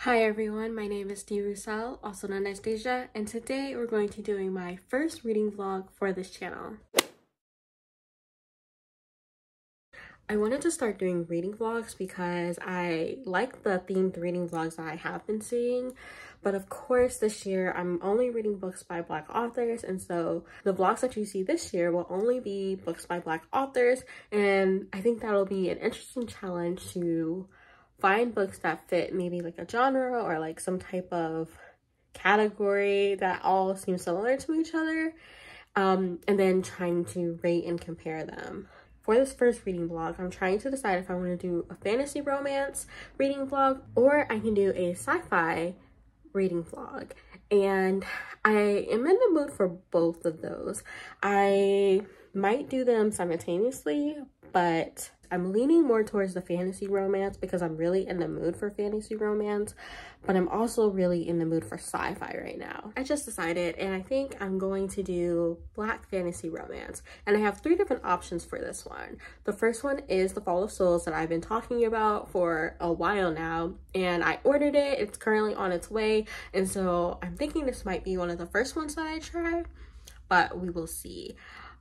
Hi everyone, my name is Dee Roussel, also known as Deja, and today we're going to be doing my first reading vlog for this channel. I wanted to start doing reading vlogs because I like the themed reading vlogs that I have been seeing, but of course this year I'm only reading books by Black authors, and so the vlogs that you see this year will only be books by Black authors, and I think that'll be an interesting challenge to find books that fit maybe like a genre or like some type of category that all seem similar to each other, and then trying to rate and compare them. For this first reading vlog, I'm trying to decide if I want to do a fantasy romance reading vlog or I can do a sci-fi reading vlog, and I am in the mood for both of those. I might do them simultaneously, but I'm leaning more towards the fantasy romance because I'm really in the mood for fantasy romance, but I'm also really in the mood for sci-fi right now. I just decided, and I think I'm going to do Black fantasy romance, and I have 3 different options for this one. The first one is The Fall of Souls that I've been talking about for a while now, and I ordered it. It's currently on its way, and so I'm thinking this might be one of the first ones that I try, but we will see.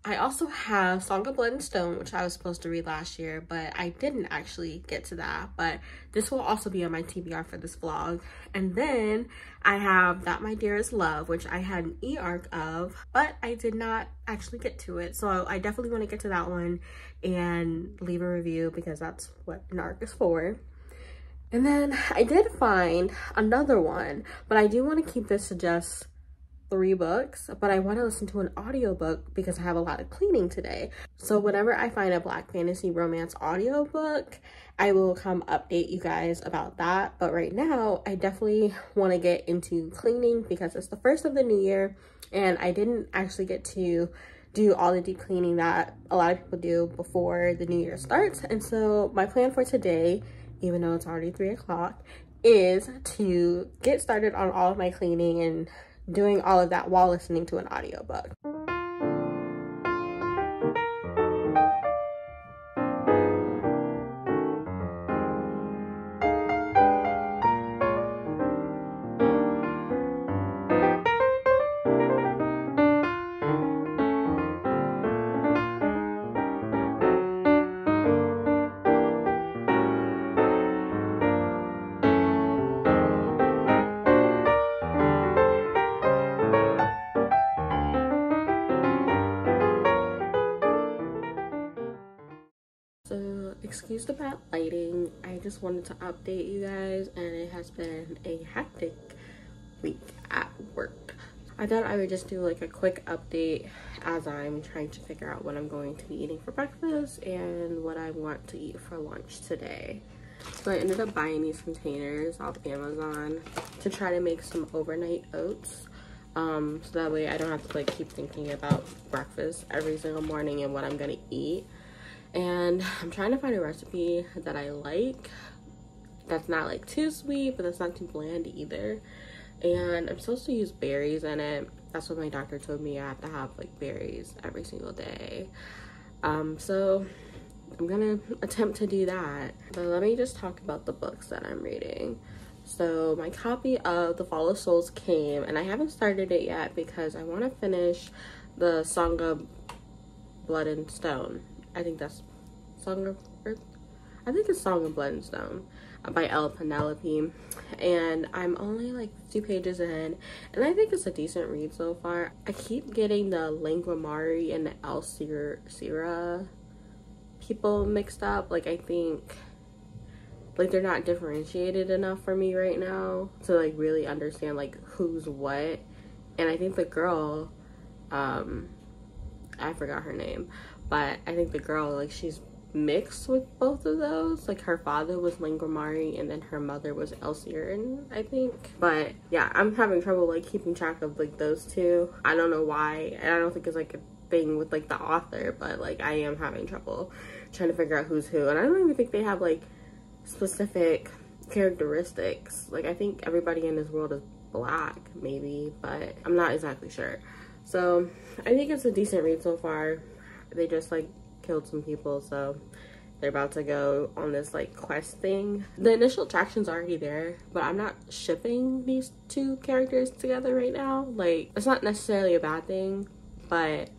I also have Song of Blood and Stone, which I was supposed to read last year, but I didn't actually get to that. But this will also be on my TBR for this vlog. And then I have That My Dearest Love, which I had an e-arc of, but I did not actually get to it. So I definitely want to get to that one and leave a review because that's what an arc is for. And then I did find another one, but I do want to keep this to just 3 books, but I want to listen to an audiobook because I have a lot of cleaning today. So whenever I find a Black fantasy romance audiobook, I will come update you guys about that. But right now, I definitely want to get into cleaning because it's the first of the new year and I didn't actually get to do all the deep cleaning that a lot of people do before the new year starts. And so my plan for today, even though it's already 3 o'clock, is to get started on all of my cleaning and doing all of that while listening to an audiobook. So excuse the bad lighting, I just wanted to update you guys, and it has been a hectic week at work. I thought I would just do like a quick update as I'm trying to figure out what I'm going to be eating for breakfast and what I want to eat for lunch today. So I ended up buying these containers off Amazon to try to make some overnight oats. So that way I don't have to like keep thinking about breakfast every single morning and what I'm gonna eat. And I'm trying to find a recipe that I like that's not like too sweet but that's not too bland either. And I'm supposed to use berries in it. That's what my doctor told me. I have to have like berries every single day. So I'm gonna attempt to do that, but let me just talk about the books that I'm reading. So my copy of The Fall of Souls came, and I haven't started it yet because I want to finish the Song of Blood and Stone. I think that's Song of Earth. I think it's Song of Blood and Stone by Elle Penelope, and I'm only like 2 pages in, and I think it's a decent read so far. I keep getting the Langramari and the Elsira people mixed up. Like I think like they're not differentiated enough for me right now to like really understand like who's what. And I think the girl, I forgot her name, but I think the girl, like, she's mixed with both of those. Like her father was Langramari and then her mother was Elsiren, I think. But yeah, I'm having trouble like keeping track of like those 2. I don't know why, and I don't think it's like a thing with like the author, but like I am having trouble trying to figure out who's who. And I don't even think they have like specific characteristics. Like I think everybody in this world is Black maybe, but I'm not exactly sure. So I think it's a decent read so far. They just like killed some people, so they're about to go on this like quest thing. The initial attraction's already there, but I'm not shipping these two characters together right now. Like, it's not necessarily a bad thing, but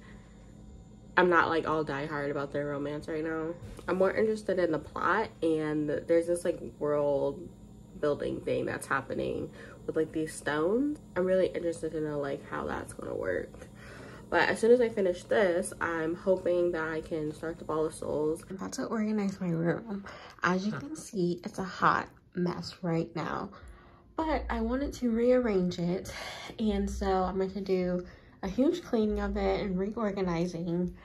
I'm not like all diehard about their romance right now. I'm more interested in the plot, and there's this like world building thing that's happening with like these stones. I'm really interested to know like how that's gonna work. But as soon as I finish this, I'm hoping that I can start the Ball of Souls. I'm about to organize my room. As you can see, it's a hot mess right now, but I wanted to rearrange it, and so I'm going to do a huge cleaning of it and reorganizing.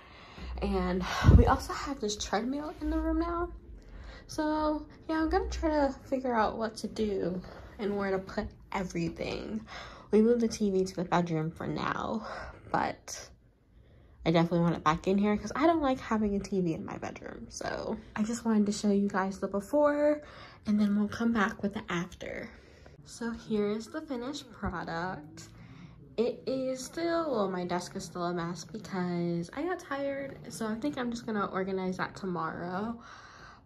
And we also have this treadmill in the room now, so yeah, I'm gonna try to figure out what to do and where to put everything. We moved the TV to the bedroom for now, but I definitely want it back in here because I don't like having a TV in my bedroom. So I just wanted to show you guys the before, and then we'll come back with the after. So here is the finished product. It is still, well, my desk is still a mess because I got tired, so I think I'm just gonna organize that tomorrow.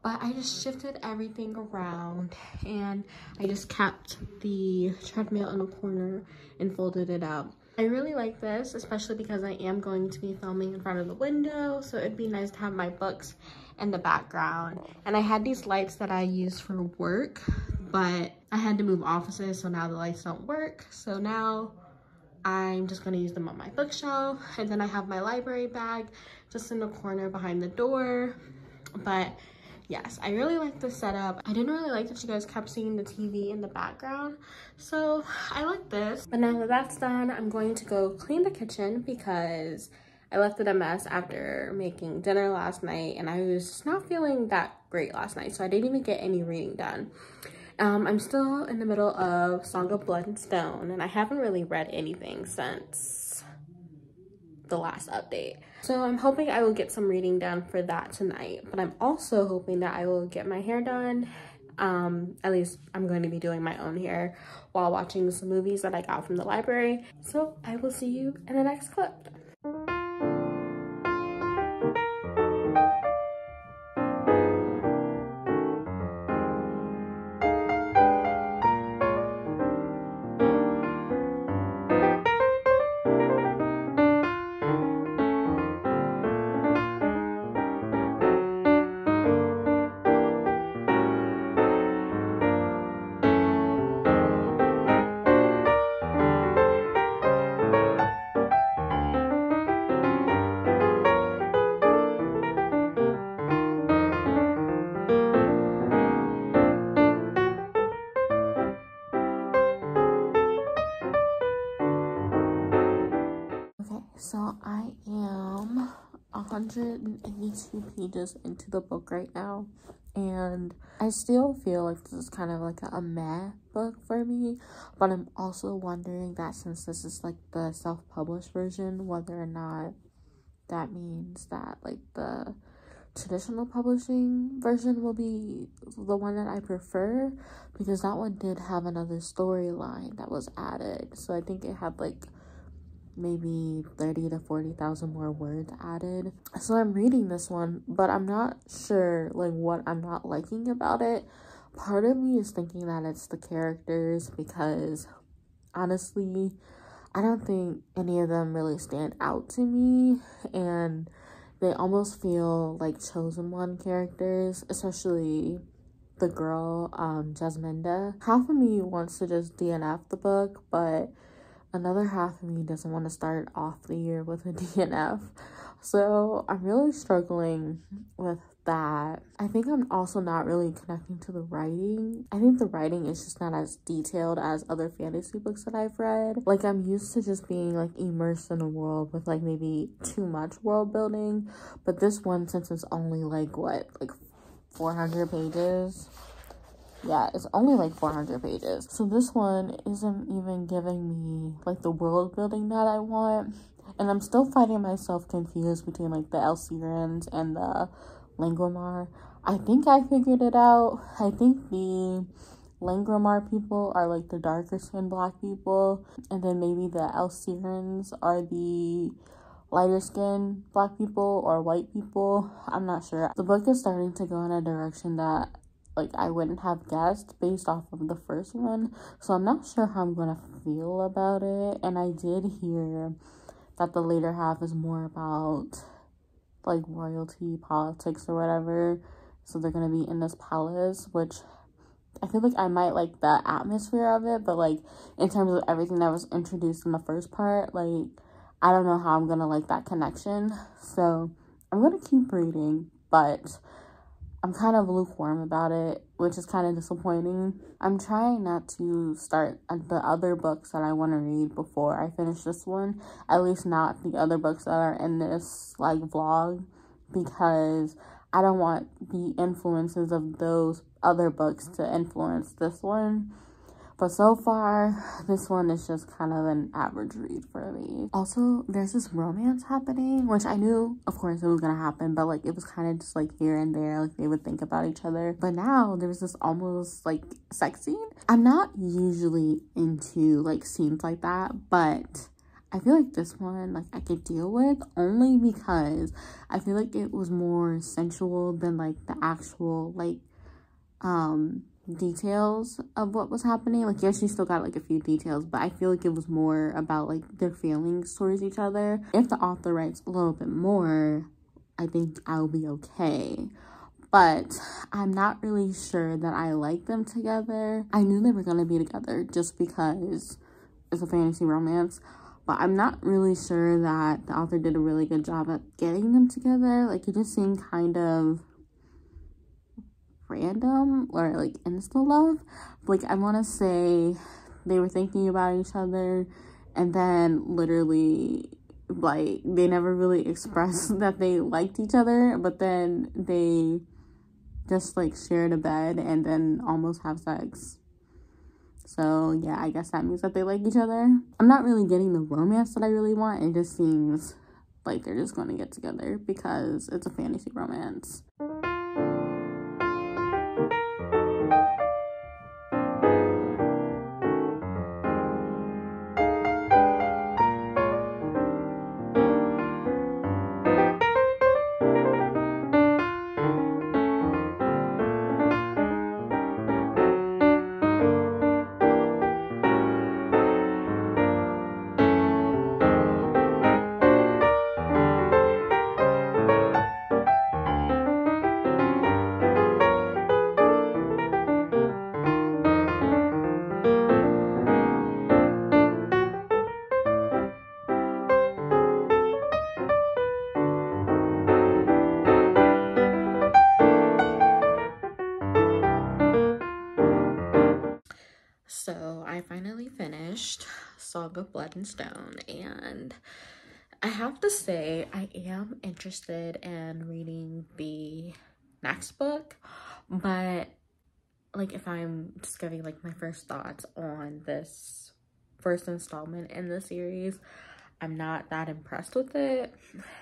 But I just shifted everything around, and I just kept the treadmill in a corner and folded it up. I really like this, especially because I am going to be filming in front of the window, so it'd be nice to have my books in the background. And I had these lights that I use for work, but I had to move offices, so now the lights don't work. So now I'm just gonna use them on my bookshelf, and then I have my library bag just in the corner behind the door. But yes, I really like the setup. I didn't really like that you guys kept seeing the TV in the background, so I like this. But now that that's done, I'm going to go clean the kitchen because I left it a mess after making dinner last night, and I was just not feeling that great last night, so I didn't even get any reading done. I'm still in the middle of Song of Blood and Stone, and I haven't really read anything since the last update. So I'm hoping I will get some reading done for that tonight, but I'm also hoping that I will get my hair done. At least I'm going to be doing my own hair while watching some movies that I got from the library. So I will see you in the next clip. So I am 182 pages into the book right now, and I still feel like this is kind of like a meh book for me, but I'm also wondering that since this is like the self-published version, whether or not that means that like the traditional publishing version will be the one that I prefer, because that one did have another storyline that was added. So I think it had like maybe 30 to 40,000 more words added. So I'm reading this one, but I'm not sure like what I'm not liking about it. Part of me is thinking that it's the characters, because honestly I don't think any of them really stand out to me, and they almost feel like chosen one characters, especially the girl, Jasminda. Half of me wants to just DNF the book, but another half of me doesn't want to start off the year with a DNF. So I'm really struggling with that. I think I'm also not really connecting to the writing. I think the writing is just not as detailed as other fantasy books that I've read. Like, I'm used to just being like immersed in a world with like maybe too much world building, but this one, since it's only like 400 pages, yeah, it's only like 400 pages. So this one isn't even giving me like the world building that I want. And I'm still finding myself confused between like the Elsirens and the Langomar. I think I figured it out. I think the Langomar people are like the darker skinned black people, and then maybe the Elsirens are the lighter skinned black people or white people. I'm not sure. The book is starting to go in a direction that like I wouldn't have guessed based off of the first one. So I'm not sure how I'm gonna feel about it. And I did hear that the later half is more about like royalty, politics, or whatever. So they're gonna be in this palace, which I feel like I might like the atmosphere of it, but like in terms of everything that was introduced in the first part, like I don't know how I'm gonna like that connection. So I'm gonna keep reading, but I'm kind of lukewarm about it, which is kind of disappointing. I'm trying not to start the other books that I want to read before I finish this one, at least not the other books that are in this like vlog, because I don't want the influences of those other books to influence this one. But so far, this one is just kind of an average read for me. Also, there's this romance happening, which I knew, of course, it was gonna happen, but like it was kind of just like here and there, like they would think about each other. But now there's this almost like sex scene. I'm not usually into like scenes like that, but I feel like this one, like I could deal with, only because I feel like it was more sensual than like the actual like details of what was happening. Like yes, you still got like a few details, but I feel like it was more about like their feelings towards each other. If the author writes a little bit more, I think I'll be okay. But I'm not really sure that I like them together. I knew they were gonna be together just because it's a fantasy romance, but I'm not really sure that the author did a really good job at getting them together. Like it just seemed kind of random or like insta love. Like I want to say they were thinking about each other, and then literally like they never really expressed that they liked each other, but then they just like shared a bed and then almost have sex. So yeah, I guess that means that they like each other. I'm not really getting the romance that I really want. It just seems like they're just going to get together because it's a fantasy romance. So I finally finished Song of Blood and Stone, and I have to say I am interested in reading the next book, but like if I'm just giving like my first thoughts on this first installment in the series, I'm not that impressed with it.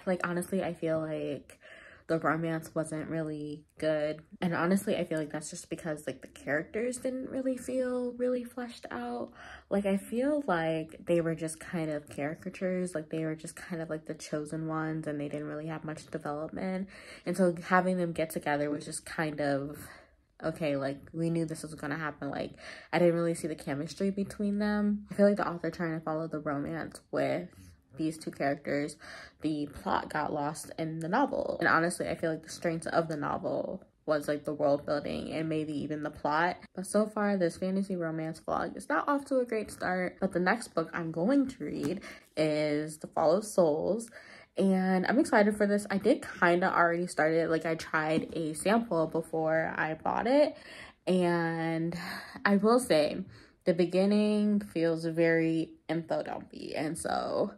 Like honestly, I feel like the romance wasn't really good, and honestly I feel like that's just because like the characters didn't really feel really fleshed out. Like I feel like they were just kind of caricatures, like they were just kind of like the chosen ones, and they didn't really have much development. And so having them get together was just kind of okay, like we knew this was gonna happen. Like I didn't really see the chemistry between them. I feel like the author trying to follow the romance with these two characters, the plot got lost in the novel. And honestly, I feel like the strength of the novel was like the world building and maybe even the plot. But so far, this fantasy romance vlog is not off to a great start. But the next book I'm going to read is The Fall of Souls, and I'm excited for this. I did kind of already start it. Like I tried a sample before I bought it, and I will say the beginning feels very info dumpy, and so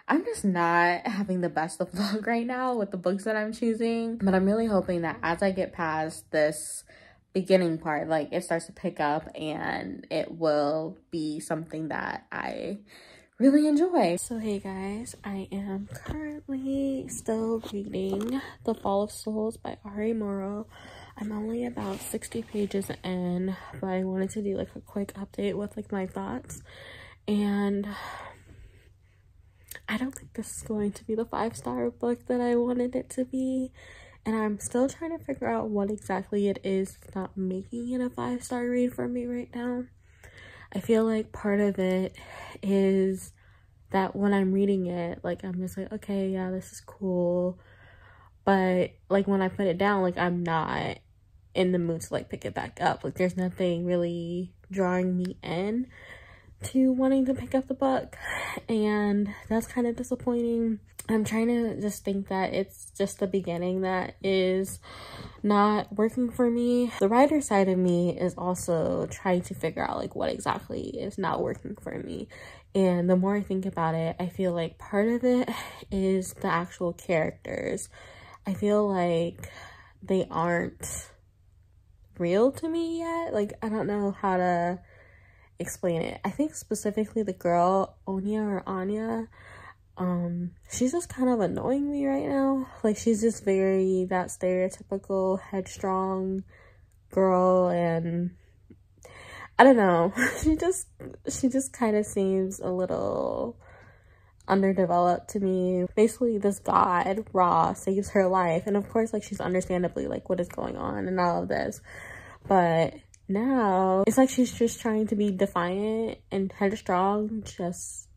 I'm just not having the best of luck right now with the books that I'm choosing. But I'm really hoping that as I get past this beginning part, like it starts to pick up and it will be something that I really enjoy. So hey guys, I am currently still reading The Fall of Souls by Ari Moro. I'm only about 60 pages in, but I wanted to do like a quick update with like my thoughts. And I don't think this is going to be the 5-star book that I wanted it to be. And I'm still trying to figure out what exactly it is that's not making it a 5-star read for me right now. I feel like part of it is that when I'm reading it, like, I'm just like, okay, yeah, this is cool. But, like, when I put it down, like, I'm not in the mood to, like, pick it back up. Like, there's nothing really drawing me in to wanting to pick up the book. And that's kind of disappointing. I'm trying to just think that it's just the beginning that is not working for me. The writer side of me is also trying to figure out like what exactly is not working for me. And the more I think about it, I feel like part of it is the actual characters. I feel like they aren't real to me yet. Like, I don't know how to explain it. I think specifically the girl, Onya or Anya, she's just kind of annoying me right now. Like, she's just very that stereotypical headstrong girl, and I don't know. she just kind of seems a little underdeveloped to me. Basically, this god, Ra, saves her life, and of course, like, she's understandably like, what is going on and all of this, but now it's like she's just trying to be defiant and headstrong just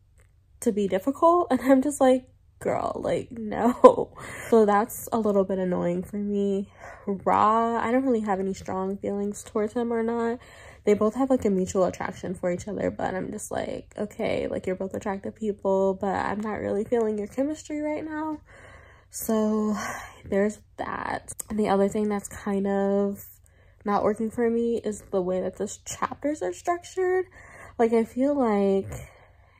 to be difficult, and I'm just like, girl, like, no. So that's a little bit annoying for me. Ra, I don't really have any strong feelings towards him or not. They both have like a mutual attraction for each other, but I'm just like, okay, like, you're both attractive people, but I'm not really feeling your chemistry right now. So there's that. And the other thing that's kind of not working for me is the way that the chapters are structured. Like, I feel like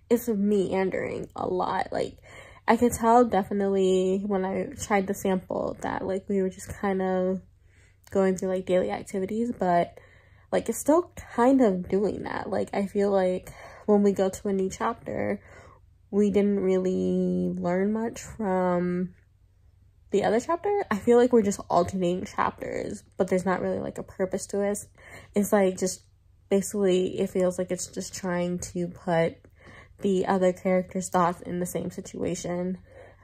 it's meandering a lot. Like, I could tell definitely when I tried the sample that like we were just kind of going through like daily activities, but like it's still kind of doing that. Like, I feel like when we go to a new chapter, we didn't really learn much from the other chapter. I feel like we're just alternating chapters, but there's not really like a purpose to it. It's like just basically it feels like it's just trying to put the other characters' thoughts in the same situation,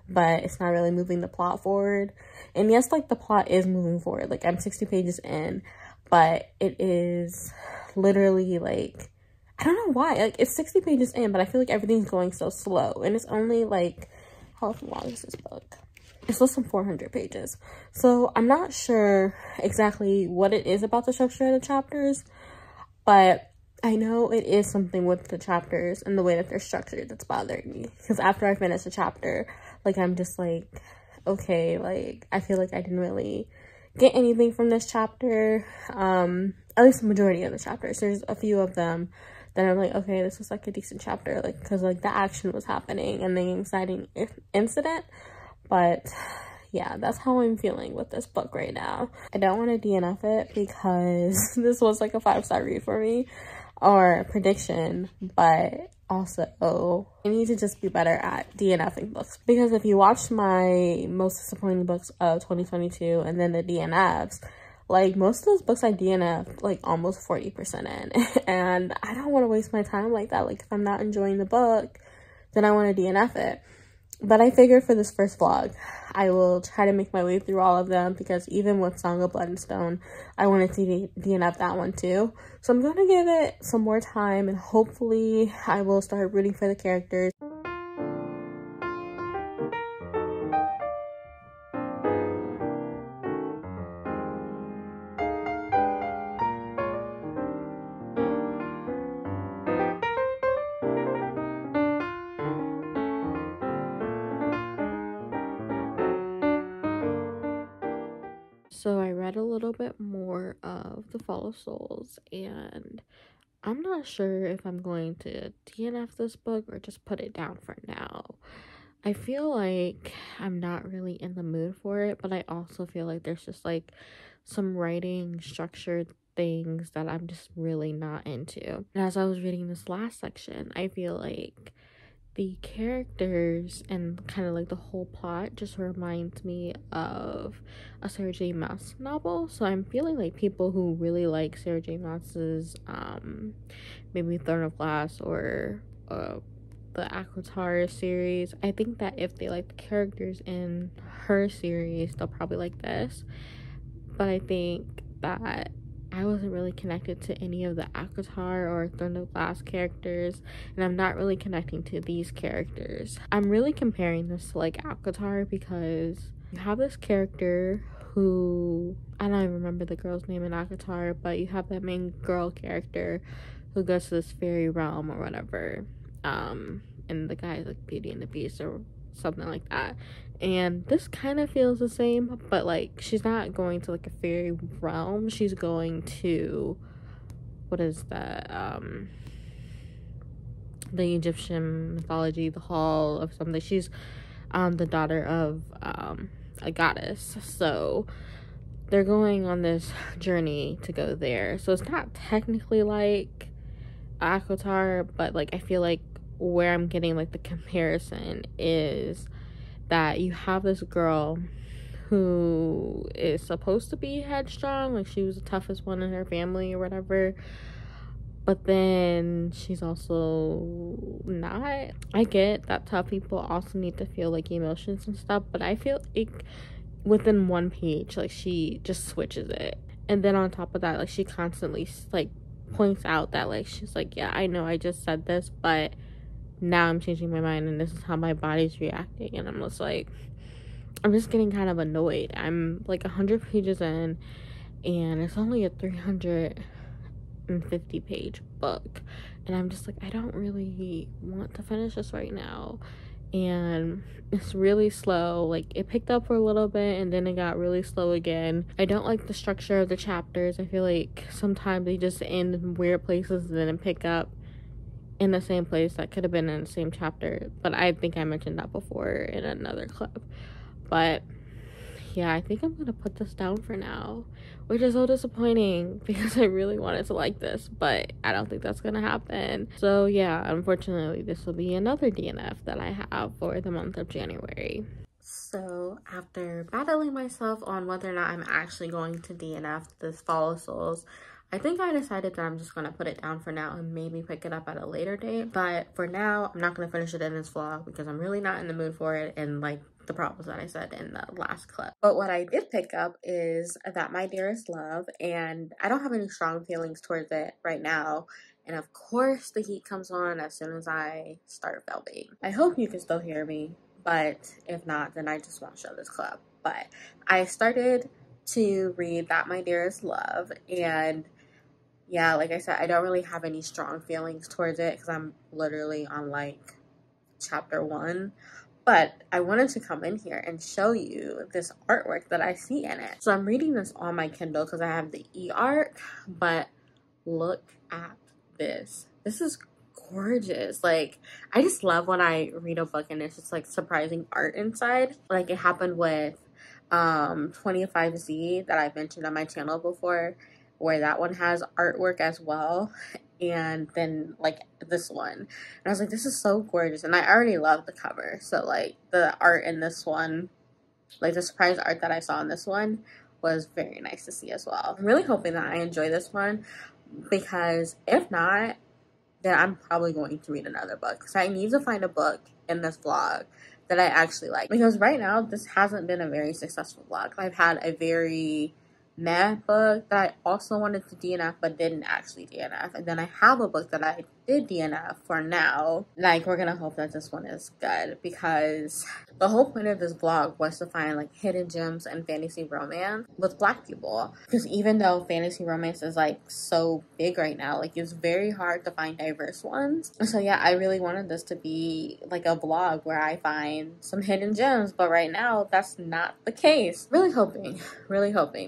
but it's not really moving the plot forward. And yes, like, the plot is moving forward. Like, I'm 60 pages in, but it is literally like, I don't know why, like, it's 60 pages in, but I feel like everything's going so slow, and it's only like, how long is this book? It's less than 400 pages. So I'm not sure exactly what it is about the structure of the chapters, but I know it is something with the chapters and the way that they're structured that's bothering me. Because after I finish a chapter, like, I'm just like, okay, like, I feel like I didn't really get anything from this chapter. At least the majority of the chapters. There's a few of them that I'm like, okay, this was like a decent chapter. Like, because like the action was happening and the exciting incident. But yeah, that's how I'm feeling with this book right now. I don't want to DNF it because this was like a 5-star read for me, or prediction, but also I need to just be better at DNFing books, because if you watch my most disappointing books of 2022 and then the DNFs, like, most of those books I DNF like almost 40% in, and I don't want to waste my time like that. Like, if I'm not enjoying the book, then I want to DNF it. But I figured for this first vlog, I will try to make my way through all of them, because even with Song of Blood and Stone, I wanted to DNF that one too. So I'm going to give it some more time, and hopefully I will start rooting for the characters. So I read a little bit more of The Fall of Souls, and I'm not sure if I'm going to DNF this book or just put it down for now. I feel like I'm not really in the mood for it, but I also feel like there's just like some writing structured things that I'm just really not into. And as I was reading this last section, I feel like the characters and kind of like the whole plot just reminds me of a Sarah J Maas novel. So I'm feeling like people who really like Sarah J Maas's maybe Throne of Glass or the ACOTAR series. I think that if they like the characters in her series, they'll probably like this. But I think that I wasn't really connected to any of the ACOTAR or Throne of Glass characters, and I'm not really connecting to these characters. I'm really comparing this to like ACOTAR because you have this character who, I don't even remember the girl's name in ACOTAR, but you have that main girl character who goes to this fairy realm or whatever, and the guy is like Beauty and the Beast or something like that. And this kind of feels the same, but like she's not going to like a fairy realm, she's going to, what is that, the Egyptian mythology, the hall of something. She's the daughter of a goddess, so they're going on this journey to go there. So it's not technically like ACOTAR, but like I feel like where I'm getting like the comparison is that you have this girl who is supposed to be headstrong, like she was the toughest one in her family or whatever, but then she's also not. I get that tough people also need to feel like emotions and stuff, but I feel like within one page, like she just switches it. And then on top of that, like she constantly like points out that like she's like, yeah, I know I just said this, but now I'm changing my mind and this is how my body's reacting. And I'm just like, I'm just getting kind of annoyed. I'm like 100 pages in and it's only a 350 page book, and I'm just like, I don't really want to finish this right now. And it's really slow. Like it picked up for a little bit and then it got really slow again. I don't like the structure of the chapters. I feel like sometimes they just end in weird places and then pick up in the same place that could have been in the same chapter. But I think I mentioned that before in another clip. But yeah, I think I'm gonna put this down for now, which is so disappointing because I really wanted to like this, but I don't think that's gonna happen. So yeah, unfortunately this will be another DNF that I have for the month of January. So after battling myself on whether or not I'm actually going to DNF this Fall of Souls, I think I decided that I'm just going to put it down for now and maybe pick it up at a later date. But for now, I'm not going to finish it in this vlog because I'm really not in the mood for it, and like the problems that I said in the last clip. But what I did pick up is That My Dearest Love, and I don't have any strong feelings towards it right now. And of course, the heat comes on as soon as I start filming. I hope you can still hear me, but if not, then I just won't show this clip. But I started to read That My Dearest Love, and yeah, like I said, I don't really have any strong feelings towards it because I'm literally on like chapter 1. But I wanted to come in here and show you this artwork that I see in it. So I'm reading this on my Kindle because I have the e-arc, but look at this. This is gorgeous. Like, I just love when I read a book and it's just like surprising art inside. Like it happened with 25Z that I've mentioned on my channel before, where that one has artwork as well, and then like this one, and I was like, this is so gorgeous, and I already love the cover. So like the art in this one, like the surprise art that I saw in this one, was very nice to see as well. I'm really hoping that I enjoy this one, because if not, then I'm probably going to read another book, because I need to find a book in this vlog that I actually like, because right now this hasn't been a very successful vlog. I've had a very meh book that I also wanted to DNF but didn't actually DNF, and then I have a book that I did DNF for now. Like, we're gonna hope that this one is good, because the whole point of this vlog was to find like hidden gems and fantasy romance with Black people, because even though fantasy romance is like so big right now, like it's very hard to find diverse ones. So yeah, I really wanted this to be like a vlog where I find some hidden gems, but right now that's not the case. Really hoping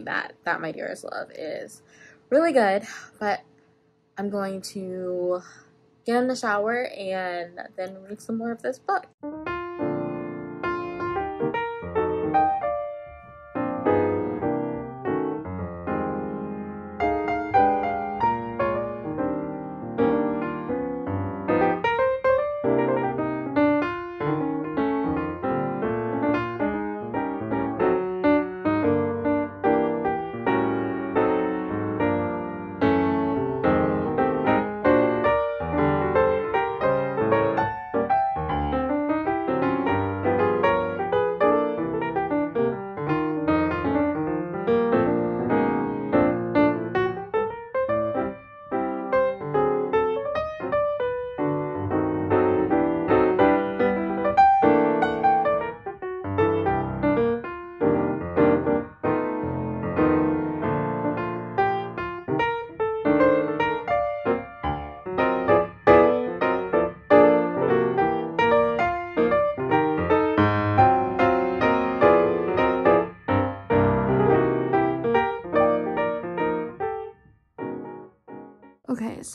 that My Dearest Love is really good, but I'm going to get in the shower and then read some more of this book.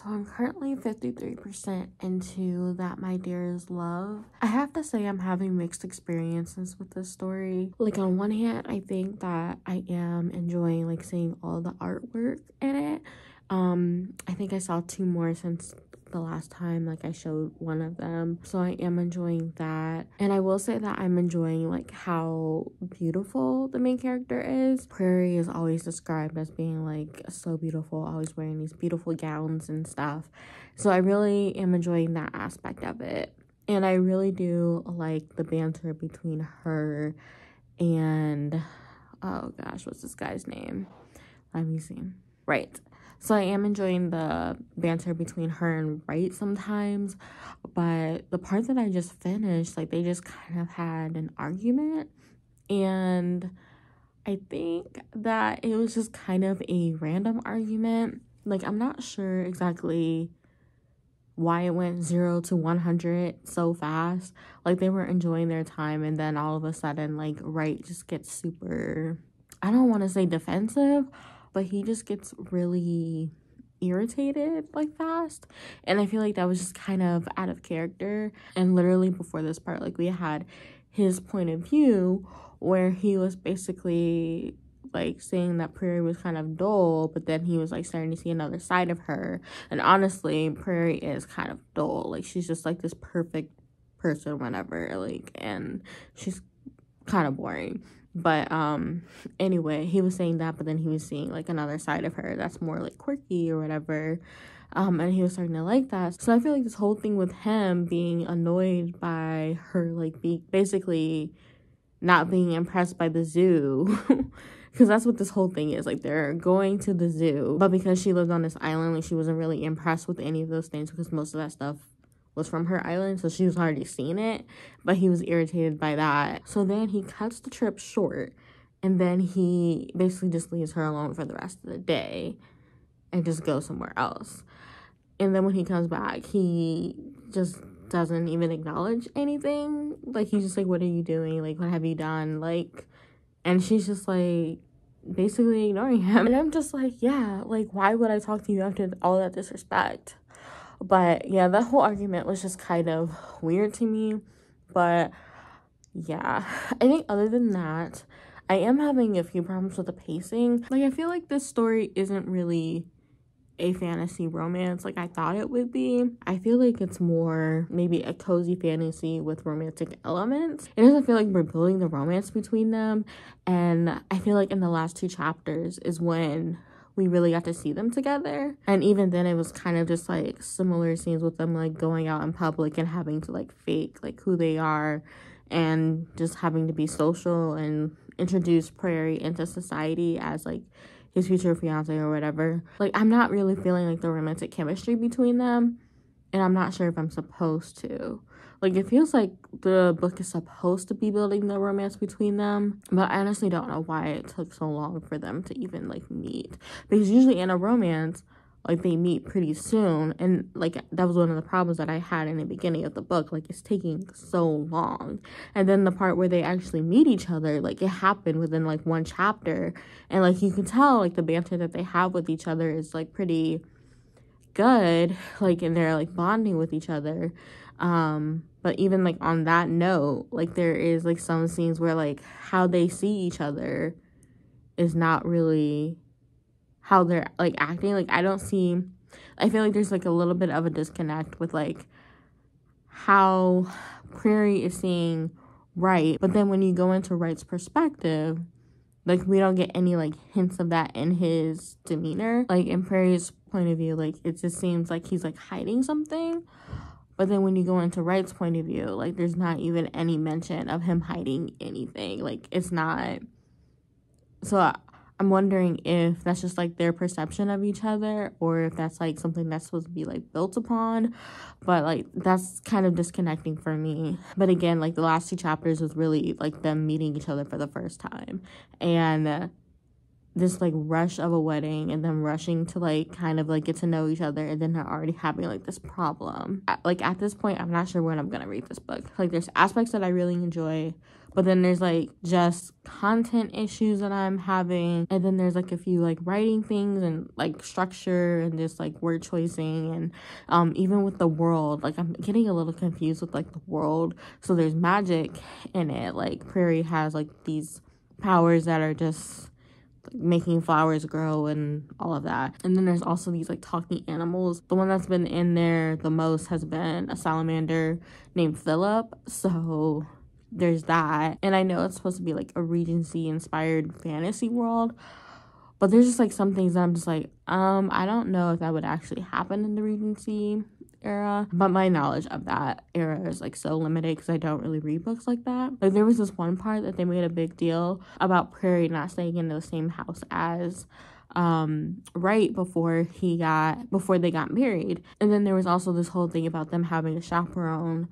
So I'm currently 53% into That My Dear Is Love. I have to say I'm having mixed experiences with this story. Like, on one hand, I think that I am enjoying like seeing all the artwork in it. I think I saw 2 more since the last time like I showed one of them, so I am enjoying that. And I will say that I'm enjoying like how beautiful the main character is. Prairie is always described as being like so beautiful, always wearing these beautiful gowns and stuff, so I really am enjoying that aspect of it. And I really do like the banter between her and, oh gosh, what's this guy's name? Let me see. Right. So I am enjoying the banter between her and Wright sometimes, but the part that I just finished, like, they just kind of had an argument, and I think that it was just kind of a random argument. Like, I'm not sure exactly why it went 0 to 100 so fast. Like, they were enjoying their time, and then all of a sudden, like, Wright just gets super, I don't want to say defensive, but he just gets really irritated like fast, and I feel like that was just kind of out of character. And literally before this part, like, we had his point of view where he was basically like saying that Prairie was kind of dull, but then he was like starting to see another side of her. And honestly, Prairie is kind of dull. Like, she's just like this perfect person whenever, like, and she's kind of boring. But anyway, he was saying that, but then he was seeing like another side of her that's more like quirky or whatever, and he was starting to like that. So I feel like this whole thing with him being annoyed by her like basically not being impressed by the zoo, because that's what this whole thing is. Like, they're going to the zoo, but because she lived on this island, like, she wasn't really impressed with any of those things because most of that stuff was from her island, so she was already seen it, but he was irritated by that. So then he cuts the trip short, and then he basically just leaves her alone for the rest of the day and just goes somewhere else. And then when he comes back, he just doesn't even acknowledge anything. Like, he's just like, what are you doing? Like, what have you done? Like, and she's just like basically ignoring him. And I'm just like, yeah, like, why would I talk to you after all that disrespect? But yeah, that whole argument was just kind of weird to me. But yeah, I think other than that, I am having a few problems with the pacing. Like, I feel like this story isn't really a fantasy romance like I thought it would be. I feel like it's more maybe a cozy fantasy with romantic elements. It doesn't feel like we're building the romance between them, and I feel like in the last 2 chapters is when we really got to see them together. And even then, it was kind of just like similar scenes with them like going out in public and having to like fake like who they are and just having to be social and introduce Prairie into society as like his future fiance or whatever. Like, I'm not really feeling like the romantic chemistry between them, and I'm not sure if I'm supposed to. Like, it feels like the book is supposed to be building the romance between them, but I honestly don't know why it took so long for them to even like meet, because usually in a romance, like, they meet pretty soon, and like that was one of the problems that I had in the beginning of the book. Like, it's taking so long, and then the part where they actually meet each other, like, it happened within like 1 chapter, and like you can tell like the banter that they have with each other is like pretty good, like, and they're like bonding with each other. But even like on that note, like, there is like some scenes where like how they see each other is not really how they're like acting. Like, I feel like there's like a little bit of a disconnect with like how Prairie is seeing Wright, but then when you go into Wright's perspective, like, we don't get any like hints of that in his demeanor. Like, in Prairie's point of view, like, it just seems like he's like hiding something, but then when you go into Wright's point of view, like, there's not even any mention of him hiding anything. Like, it's not. So I'm wondering if that's just like their perception of each other, or if that's like something that's supposed to be like built upon. But like, that's kind of disconnecting for me. But again, like, the last 2 chapters was really like them meeting each other for the first time, and this like rush of a wedding and then rushing to like kind of like get to know each other, and then they're already having like this problem. Like at this point, I'm not sure when I'm gonna read this book. Like there's aspects that I really enjoy, but then there's like just content issues that I'm having, and then there's like a few like writing things and like structure and just like word choicing, and even with the world, like I'm getting a little confused with like the world. So there's magic in it, like Prairie has like these powers that are just making flowers grow and all of that. And then there's also these like talking animals. The one that's been in there the most has been a salamander named Philip, so there's that. And I know it's supposed to be like a Regency inspired fantasy world, but there's just like some things that I'm just like, I don't know if that would actually happen in the Regency era, but my knowledge of that era is like so limited because I don't really read books like that. Like there was this one part that they made a big deal about Prairie not staying in the same house as right before they got married. And then there was also this whole thing about them having a chaperone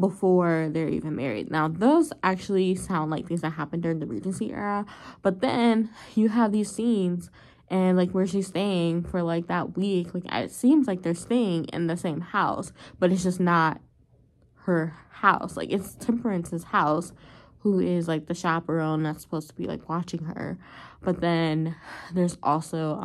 before they're even married. Now those actually sound like things that happened during the Regency era, but then you have these scenes and like where she's staying for like that week, like it seems like they're staying in the same house, but it's just not her house. Like it's Temperance's house, who is like the chaperone that's supposed to be like watching her, but then there's also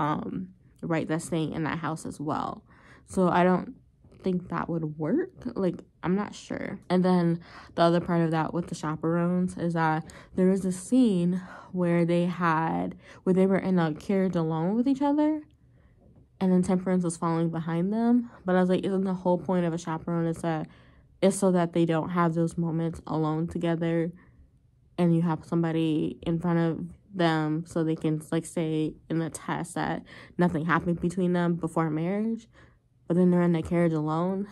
right that's staying in that house as well. So I don't think that would work. Like I'm not sure. And then the other part of that with the chaperones is that there was this scene where they were in a carriage alone with each other, and then Temperance was following behind them. But I was like, isn't the whole point of a chaperone is so that they don't have those moments alone together, and you have somebody in front of them so they can like say in the test that nothing happened between them before marriage, but then they're in the carriage alone.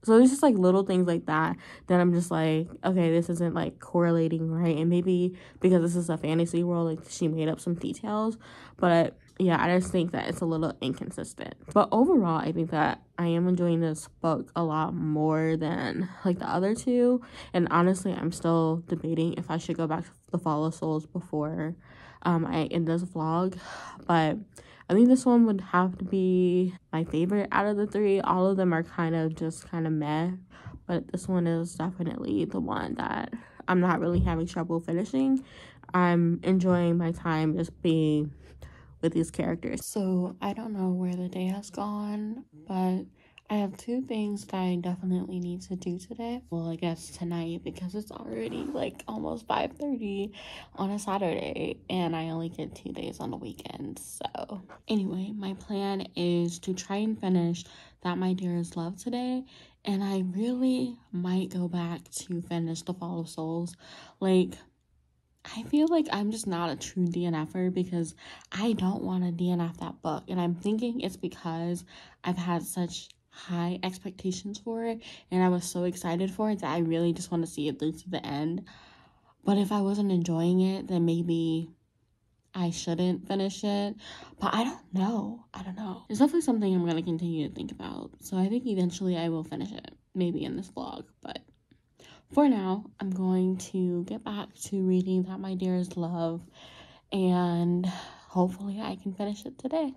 So there's just like little things like that I'm just like, okay, this isn't like correlating right. And maybe because this is a fantasy world, like she made up some details, but yeah, I just think that it's a little inconsistent. But overall, I think that I am enjoying this book a lot more than like the other two. And honestly, I'm still debating if I should go back to The Fall of Souls before I end this vlog. But I think this one would have to be my favorite out of the three. All of them are kind of meh, but this one is definitely the one that I'm not really having trouble finishing. I'm enjoying my time just being with these characters. So I don't know where the day has gone, but I have two things that I definitely need to do today. Well, I guess tonight, because it's already like almost 5:30 on a Saturday and I only get 2 days on the weekend. So anyway, my plan is to try and finish That My Dearest Love today, and I really might go back to finish The Fall of Souls. Like, I feel like I'm just not a true DNFer because I don't want to DNF that book. And I'm thinking it's because I've had such high expectations for it and I was so excited for it that I really just want to see it through to the end. But if I wasn't enjoying it, then maybe I shouldn't finish it. But I don't know. It's definitely something I'm going to continue to think about. So I think eventually I will finish it. Maybe in this vlog, but for now, I'm going to get back to reading That My Dearest Love, and hopefully I can finish it today.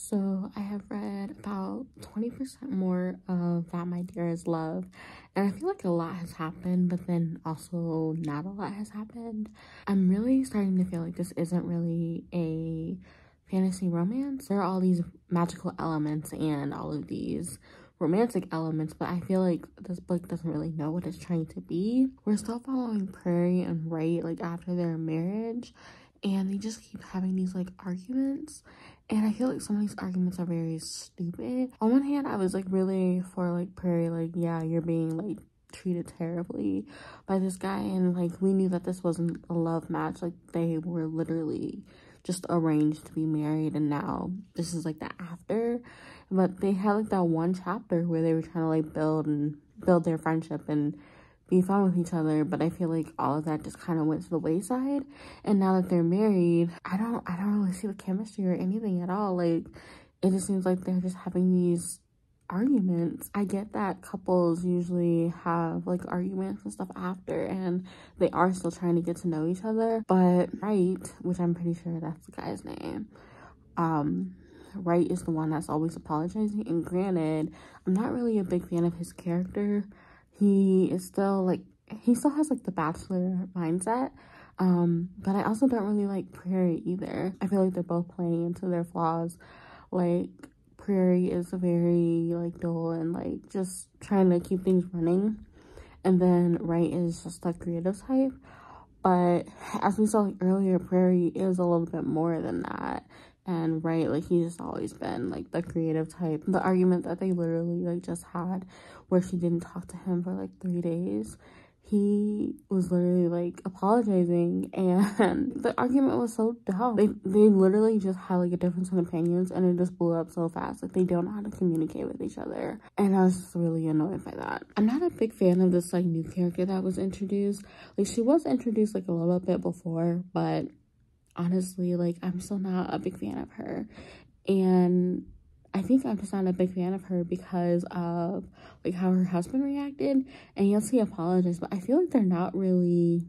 So I have read about 20% more of That My Dearest Love, and I feel like a lot has happened, but then also not a lot has happened. I'm really starting to feel like this isn't really a fantasy romance. There are all these magical elements and all of these romantic elements, but I feel like this book doesn't really know what it's trying to be. We're still following Prairie and Wright like after their marriage, and they just keep having these like arguments, and I feel like some of these arguments are very stupid. On one hand, I was like really for like Prairie, like, yeah, you're being like treated terribly by this guy, and like we knew that this wasn't a love match, like they were literally just arranged to be married, and now this is like the after. But they had like that one chapter where they were trying to like build their friendship and be fun with each other, but I feel like all of that just kind of went to the wayside. And now that they're married, I don't really see the chemistry or anything at all. Like, it just seems like they're just having these arguments. I get that couples usually have like arguments and stuff after, and they are still trying to get to know each other. But Wright, which I'm pretty sure that's the guy's name, Wright is the one that's always apologizing. And granted, I'm not really a big fan of his character. He is still like, he still has like the bachelor mindset. But I also don't really like Prairie either. I feel like they're both playing into their flaws. Like, Prairie is very like dull and like just trying to keep things running, and then Wright is just the creative type. But as we saw like earlier, Prairie is a little bit more than that. And Wright, like, he's just always been like the creative type. The argument that they literally like just had where she didn't talk to him for like 3 days, he was literally like apologizing, and the argument was so dumb. They literally just had like a difference in opinions, and it just blew up so fast. Like, they don't know how to communicate with each other, and I was just really annoyed by that. I'm not a big fan of this like new character that was introduced. Like, she was introduced like a little bit before, but honestly, like, I'm still not a big fan of her. And I think I'm just not a big fan of her because of like how her husband reacted. And yes, he apologized, but I feel like they're not really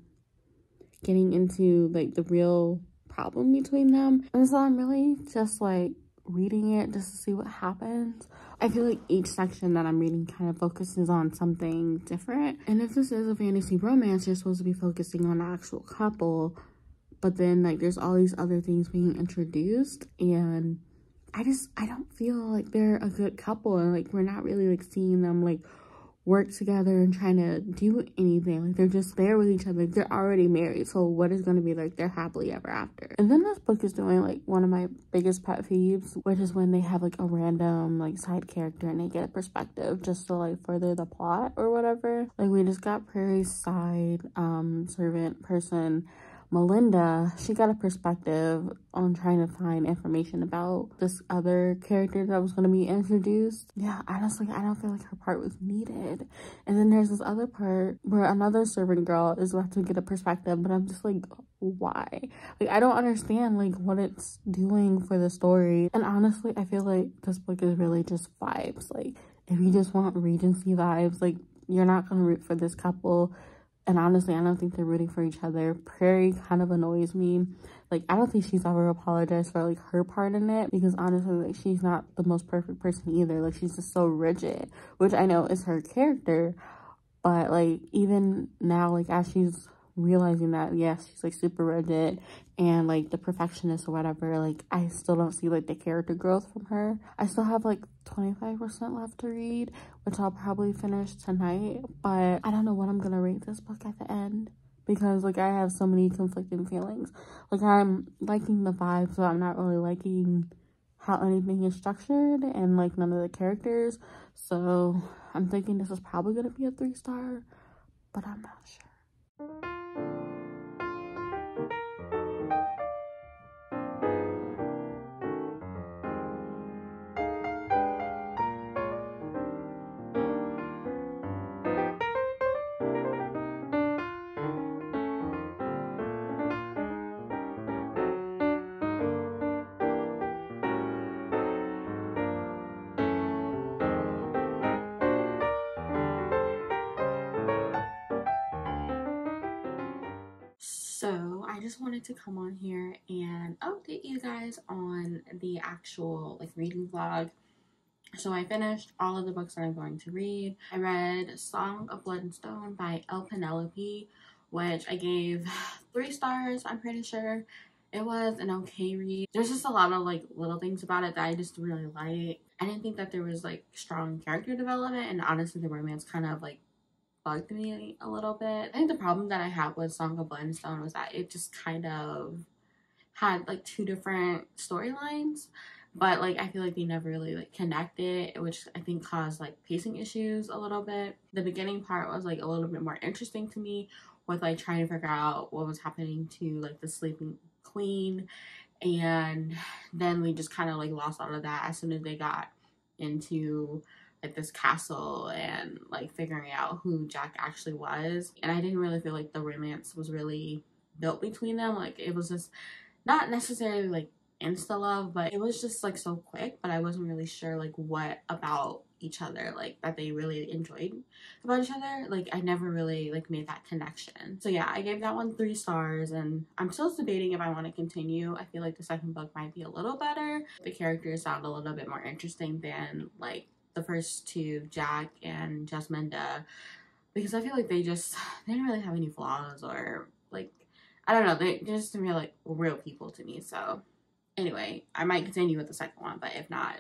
getting into like the real problem between them. And so I'm really just like reading it just to see what happens. I feel like each section that I'm reading kind of focuses on something different. And if this is a fantasy romance, you're supposed to be focusing on an actual couple, but then like there's all these other things being introduced, and I don't feel like they're a good couple, and like we're not really like seeing them like work together and trying to do anything. Like, they're just there with each other. They're already married, so what is going to be like their happily ever after? And then this book is doing like one of my biggest pet peeves, which is when they have like a random like side character and they get a perspective just to like further the plot or whatever. Like, we just got Prairie's side servant person, Melinda. She got a perspective on trying to find information about this other character that was going to be introduced. Yeah, honestly, I don't feel like her part was needed. And then there's this other part where another servant girl is about to get a perspective, but I'm just like, why? Like, I don't understand like what it's doing for the story. And honestly, I feel like this book is really just vibes. Like, if you just want Regency vibes, like, you're not going to root for this couple. And honestly, I don't think they're rooting for each other. Prairie kind of annoys me. Like, I don't think she's ever apologized for like her part in it, because honestly, like, she's not the most perfect person either. Like, she's just so rigid, which I know is her character. But like, even now, like, as she's realizing that, yes, she's like super rigid and like the perfectionist or whatever, like, I still don't see like the character growth from her. I still have like 25% left to read, which I'll probably finish tonight, but I don't know what I'm gonna rate this book at the end, because like I have so many conflicting feelings. Like, I'm liking the vibe, so I'm not really liking how anything is structured and like none of the characters. So I'm thinking this is probably gonna be a 3-star, but I'm not sure. So I just wanted to come on here and update you guys on the actual like reading vlog. So I finished all of the books that I'm going to read. I read Song of Blood and Stone by Elle Penelope, which I gave 3 stars, I'm pretty sure. It was an okay read. There's just a lot of like little things about it that I just really like. I didn't think that there was like strong character development, and honestly the romance kind of like bugged me a little bit. I think the problem that I had with Song of Blood and Stone was that it just kind of had like two different storylines, but like I feel like they never really like connected, which I think caused like pacing issues a little bit. The beginning part was like a little bit more interesting to me, with like trying to figure out what was happening to like the sleeping queen, and then we just kind of like lost all of that as soon as they got into like this castle and like figuring out who Jack actually was. And I didn't really feel like the romance was really built between them. Like it was just not necessarily like insta love, but it was just like so quick. But I wasn't really sure like what about each other like that they really enjoyed about each other. Like I never really like made that connection. So yeah, I gave that one 3 stars, and I'm still debating if I want to continue. I feel like the second book might be a little better. The characters sound a little bit more interesting than like the first two, Jack and Jasminda, because I feel like they didn't really have any flaws, or like I don't know, they just didn't feel like real people to me. So anyway, I might continue with the second one, but if not,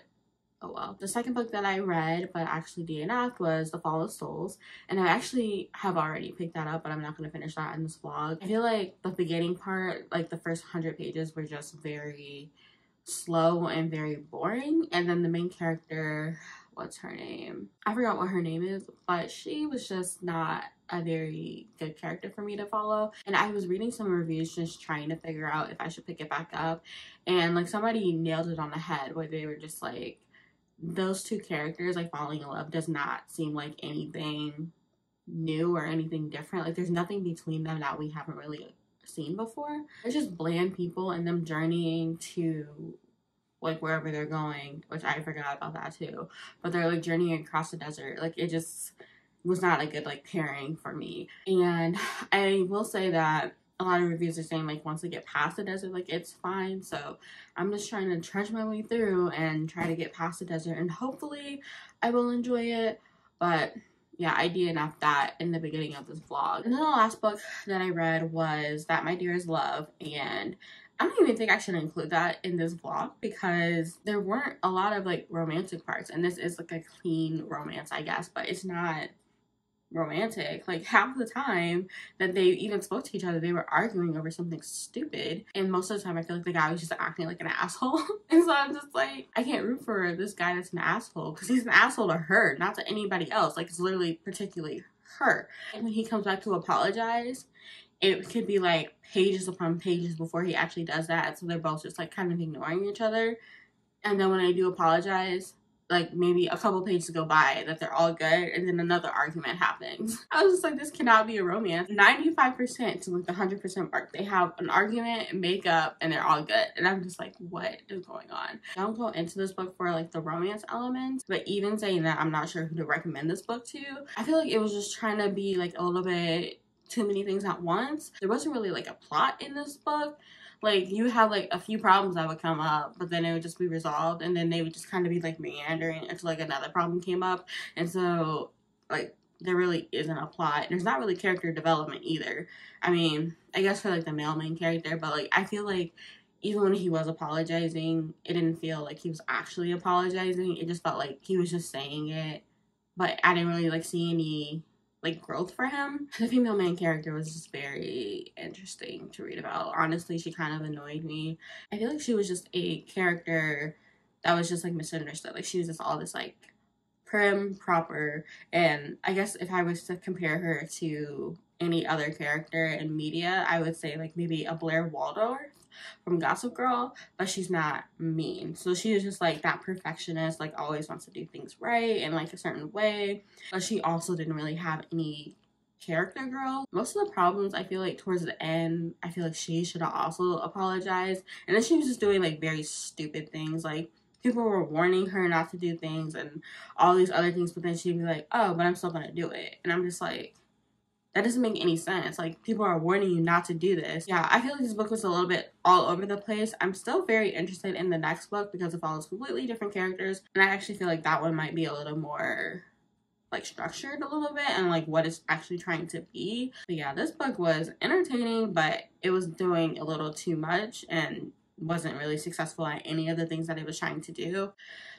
oh well. The second book that I read but actually DNF'd was The Fall of Souls, and I actually have already picked that up, but I'm not going to finish that in this vlog. I feel like the beginning part, like the first 100 pages, were just very slow and very boring, and then the main character, what's her name? I forgot what her name is, but she was just not a very good character for me to follow. And I was reading some reviews just trying to figure out if I should pick it back up, and like somebody nailed it on the head where they were just like, those two characters like falling in love does not seem like anything new or anything different. Like there's nothing between them that we haven't really seen before. They're just bland people, and them journeying to like wherever they're going, which I forgot about that too, but they're like journeying across the desert. Like it just was not a good like pairing for me. And I will say that a lot of reviews are saying like once they get past the desert, like it's fine. So I'm just trying to trudge my way through and try to get past the desert, and hopefully I will enjoy it. But yeah, I DNF'd that in the beginning of this vlog. And then the last book that I read was That My Dearest Love, and I don't even think I should include that in this vlog because there weren't a lot of like romantic parts, and this is like a clean romance, I guess, but it's not romantic. Like half the time that they even spoke to each other, they were arguing over something stupid, and most of the time I feel like the guy was just acting like an asshole. And so I'm just like, I can't root for this guy that's an asshole, because he's an asshole to her, not to anybody else. Like it's literally particularly her. And when he comes back to apologize, it could be like pages upon pages before he actually does that. So they're both just like kind of ignoring each other. And then when I do apologize, like maybe a couple pages go by that they're all good, and then another argument happens. I was just like, this cannot be a romance. 95% to like the 100% mark, they have an argument and make up and they're all good. And I'm just like, what is going on? I don't go into this book for like the romance elements, but even saying that, I'm not sure who to recommend this book to. I feel like it was just trying to be like a little bit too many things at once. There wasn't really like a plot in this book. Like you have like a few problems that would come up, but then it would just be resolved, and then they would just kind of be like meandering until like another problem came up. And so like there really isn't a plot. There's not really character development either. I mean, I guess for like the male main character, but like I feel like even when he was apologizing, it didn't feel like he was actually apologizing. It just felt like he was just saying it, but I didn't really like see any like growth for him. The female main character was just very interesting to read about. Honestly, she kind of annoyed me. I feel like she was just a character that was just like misunderstood. Like she was just all this like prim, proper, and I guess if I was to compare her to any other character in media, I would say like maybe a Blair Waldorf from Gossip Girl, but she's not mean. So she was just like that perfectionist, like always wants to do things right and like a certain way, but she also didn't really have any character growth. Most of the problems, I feel like towards the end, I feel like she should have also apologized, and then she was just doing like very stupid things. Like people were warning her not to do things and all these other things, but then she'd be like, oh, but I'm still gonna do it. And I'm just like, that doesn't make any sense. Like, people are warning you not to do this. Yeah, I feel like this book was a little bit all over the place. I'm still very interested in the next book because it follows completely different characters, and I actually feel like that one might be a little more like structured a little bit and like what it's actually trying to be. But yeah, this book was entertaining, but it was doing a little too much and wasn't really successful at any of the things that it was trying to do.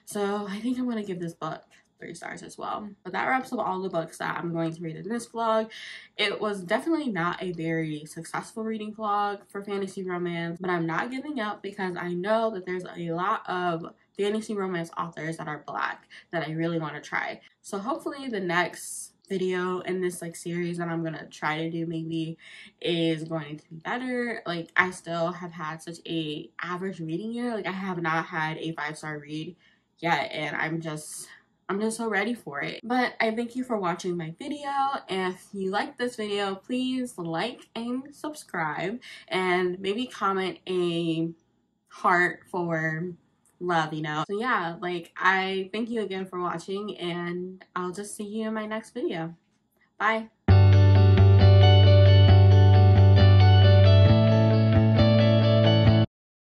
So I think I'm gonna give this book 3 stars as well. But that wraps up all the books that I'm going to read in this vlog. It was definitely not a very successful reading vlog for fantasy romance, but I'm not giving up because I know that there's a lot of fantasy romance authors that are Black that I really want to try. So hopefully the next video in this like series that I'm gonna try to do maybe is going to be better. Like, I still have had such a average reading year. Like, I have not had a 5-star read yet, and I'm just so ready for it. But I thank you for watching my video. If you like this video, please like and subscribe, and maybe comment a heart for love, you know. So yeah, like, I thank you again for watching, and I'll just see you in my next video. Bye.